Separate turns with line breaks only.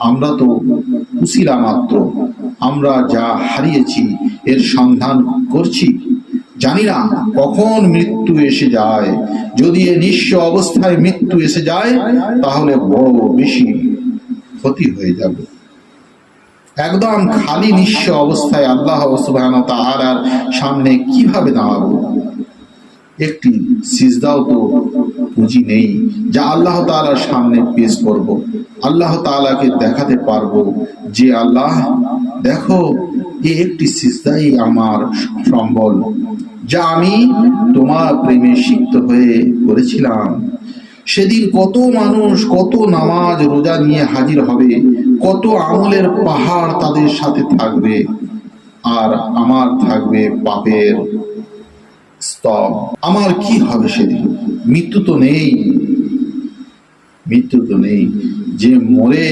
আমরা তো উসিলা মাত্র, আমরা যা হারিয়েছি এর সন্ধান করছি, জানি না কখন মৃত্যু এসে যায়। যদি এ নিঃস্ব অবস্থায় মৃত্যু এসে যায় তাহলে বড় বেশি ক্ষতি হয়ে যাবে। একদম খালি নিঃস্ব অবস্থায় আল্লাহ সুবহানাহু ওয়া তাআলার সামনে কিভাবে দাঁড়াবো? একটি সিজদাও তো পুঁজি নেই যা আল্লাহ তাআলার সামনে পেশ করব, আল্লাহ তাআলাকে দেখাতে পারবো যে আল্লাহ দেখো, এই একটি সিজদাই আমার সম্বল, যা আমি তোমার প্রেমে সিক্ত হয়ে করেছিলাম। সেদিন কত মানুষ কত নামাজ রোজা নিয়ে হাজির হবে, কত আমলের পাহাড় তাদের সাথে থাকবে, আর আমার থাকবে পাপের স্তব। আমার কি হবে সেদিন? মৃত্যু তো নেই, মৃত্যু তো নেই। যে মরে